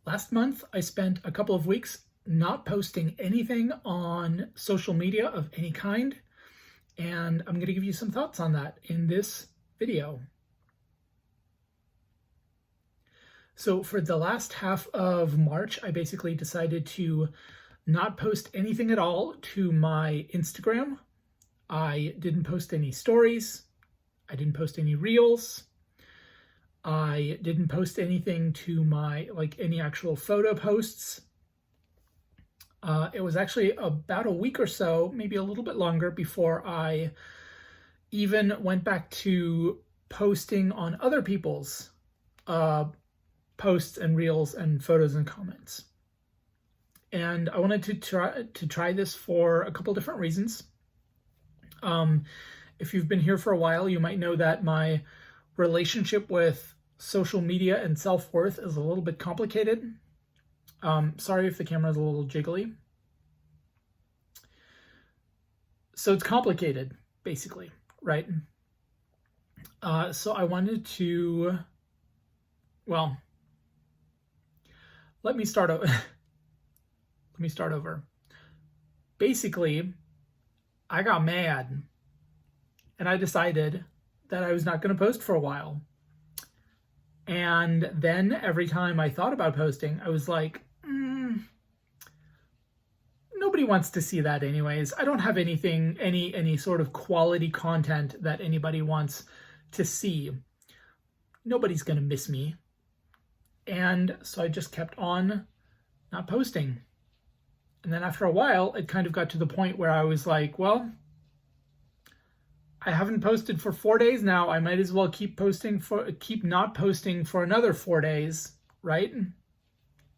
Last month, I spent a couple of weeks not posting anything on social media of any kind, and I'm going to give you some thoughts on that in this video. So for the last half of March, I basically decided to not post anything at all to my Instagram. I didn't post any stories. I didn't post any reels. I didn't post anything to my, any actual photo posts. It was actually about a week or so, maybe a little bit longer, before I even went back to posting on other people's posts and reels and photos and comments. And I wanted to try this for a couple different reasons. If you've been here for a while, you might know that my relationship with social media and self-worth is a little bit complicated. Sorry if the camera is a little jiggly. So it's complicated, basically, right? So I wanted to, well, let me start over. Let me start over. Basically, I got mad and I decided that I was not going to post for a while. And then every time I thought about posting, I was like, nobody wants to see that anyways. I don't have anything, any sort of quality content that anybody wants to see. Nobody's going to miss me. And so I just kept on not posting. And then after a while, it kind of got to the point where I was like, well, I haven't posted for 4 days now. I might as well keep not posting for another 4 days, right?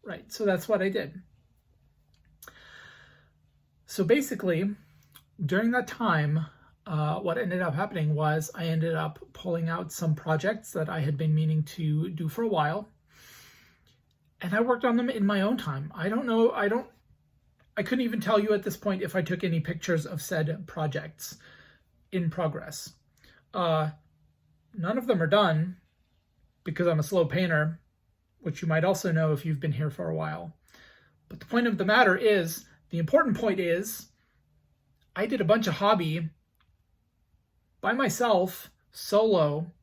Right. So that's what I did. So basically, during that time, what ended up happening was I ended up pulling out some projects that I had been meaning to do for a while. And I worked on them in my own time. I couldn't even tell you at this point if I took any pictures of said projects in progress. None of them are done because I'm a slow painter, which you might also know if you've been here for a while. But the point of the matter is, the important point is, I did a bunch of hobby by myself, solo,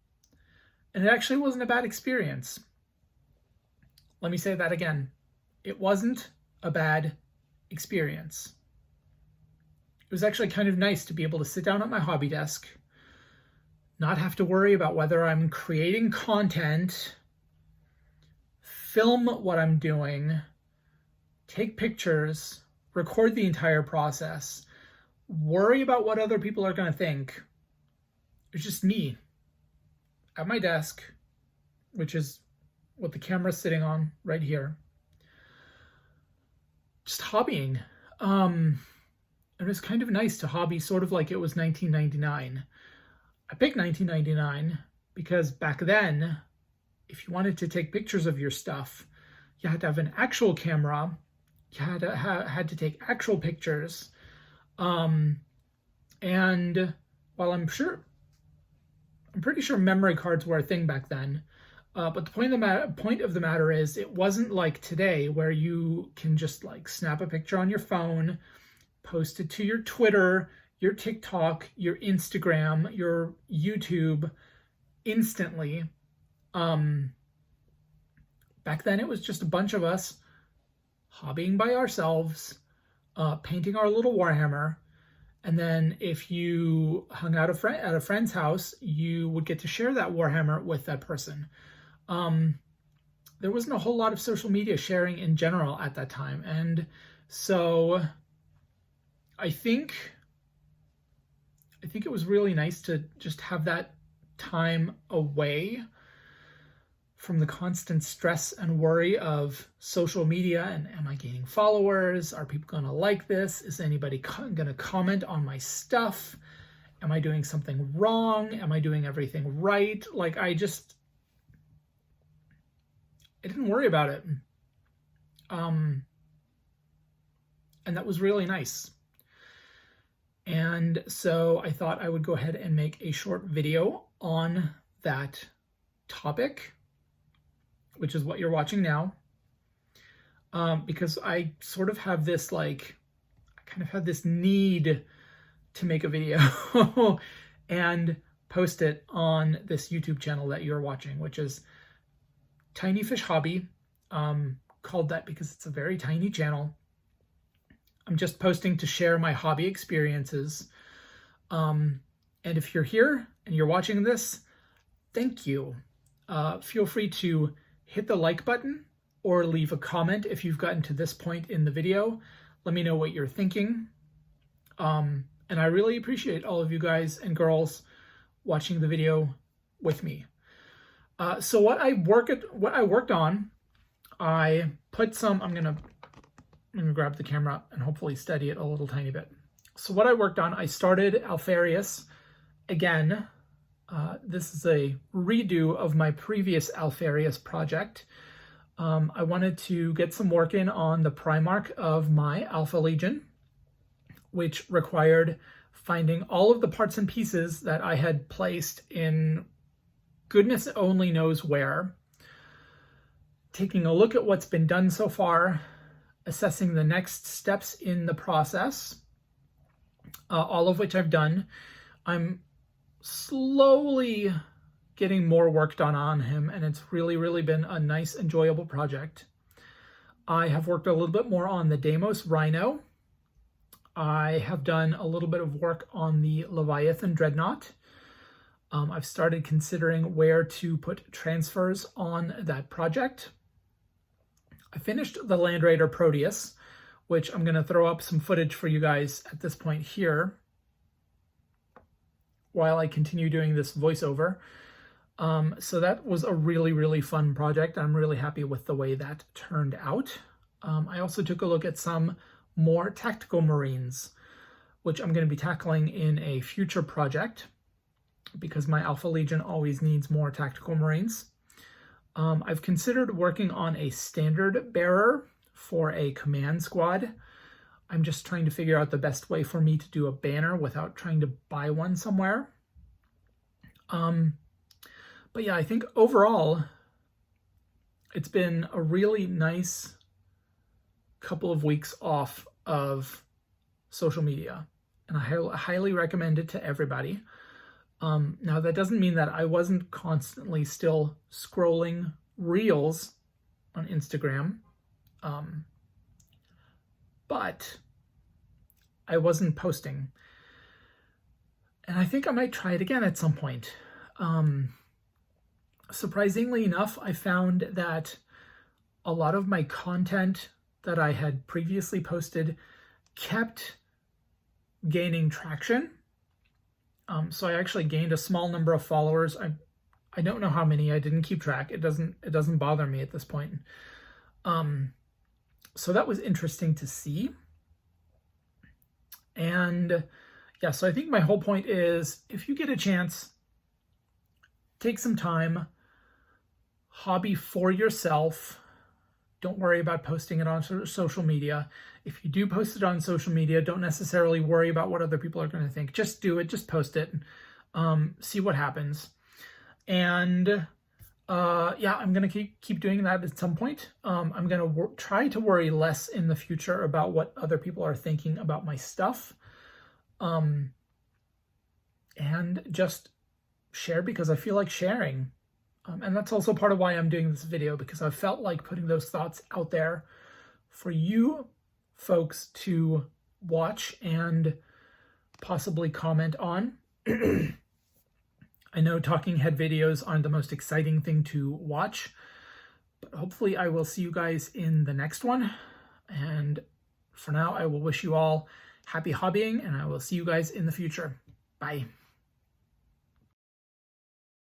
and it actually wasn't a bad experience. Let me say that again. It wasn't a bad experience. It was actually kind of nice to be able to sit down at my hobby desk, not have to worry about whether I'm creating content, film what I'm doing, take pictures, record the entire process, worry about what other people are going to think. It's just me at my desk, which is what the camera's sitting on right here, just hobbying. It was kind of nice to hobby, sort of like it was 1999. I picked 1999 because back then, if you wanted to take pictures of your stuff, you had to have an actual camera. You had to take actual pictures. And while I'm pretty sure memory cards were a thing back then. But the point of the matter is, it wasn't like today where you can just snap a picture on your phone, post it to your Twitter, your TikTok, your Instagram, your YouTube instantly. Back then it was just a bunch of us hobbying by ourselves, painting our little Warhammer. And then if you hung out at a friend's house, you would get to share that Warhammer with that person. There wasn't a whole lot of social media sharing in general at that time. And so I think it was really nice to just have that time away from the constant stress and worry of social media and am I gaining followers? Are people going to like this? Is anybody going to comment on my stuff? Am I doing something wrong? Am I doing everything right? I didn't worry about it. And that was really nice. And so I thought I would go ahead and make a short video on that topic, which is what you're watching now. because I sort of have this like, I kind of have this need to make a video and post it on this YouTube channel that you're watching, which is Tiny Fish Hobby, called that because it's a very tiny channel. I'm just posting to share my hobby experiences. And if you're here and you're watching this, thank you. Feel free to hit the like button or leave a comment if you've gotten to this point in the video. Let me know what you're thinking. And I really appreciate all of you guys and girls watching the video with me. So what I worked on, I put some, I'm gonna grab the camera and hopefully steady it a little tiny bit. So what I worked on, I started Alfarius again. This is a redo of my previous Alfarius project. I wanted to get some work in on the Primarch of my Alpha Legion, which required finding all of the parts and pieces that I had placed in goodness only knows where, taking a look at what's been done so far, assessing the next steps in the process, all of which I've done. I'm slowly getting more work done on him, and it's really been a nice, enjoyable project. I have worked a little bit more on the Deimos Rhino. I have done a little bit of work on the Leviathan Dreadnought. I've started considering where to put transfers on that project. I finished the Land Raider Proteus, which I'm going to throw up some footage for you guys at this point here while I continue doing this voiceover. So that was a really fun project. I'm really happy with the way that turned out. I also took a look at some more tactical Marines, which I'm going to be tackling in a future project because my Alpha Legion always needs more tactical Marines. I've considered working on a standard bearer for a command squad. I'm just trying to figure out the best way for me to do a banner without trying to buy one somewhere. But yeah, I think overall, it's been a really nice couple of weeks off of social media, and I highly recommend it to everybody. Now, that doesn't mean that I wasn't constantly still scrolling reels on Instagram, but I wasn't posting. And I think I might try it again at some point. Surprisingly enough, I found that a lot of my content that I had previously posted kept gaining traction. So I actually gained a small number of followers. I don't know how many. I didn't keep track. It doesn't bother me at this point. So that was interesting to see. And yeah, so I think my whole point is, if you get a chance, take some time, hobby for yourself. Don't worry about posting it on social media. If you do post it on social media, don't necessarily worry about what other people are going to think. Just do it. Just post it. See what happens. And yeah, I'm going to keep doing that at some point. I'm going to try to worry less in the future about what other people are thinking about my stuff. And just share because I feel like sharing. And that's also part of why I'm doing this video, because I felt like putting those thoughts out there for you folks to watch and possibly comment on. I know talking head videos aren't the most exciting thing to watch, but hopefully I will see you guys in the next one. And for now, I will wish you all happy hobbying, and I will see you guys in the future. Bye.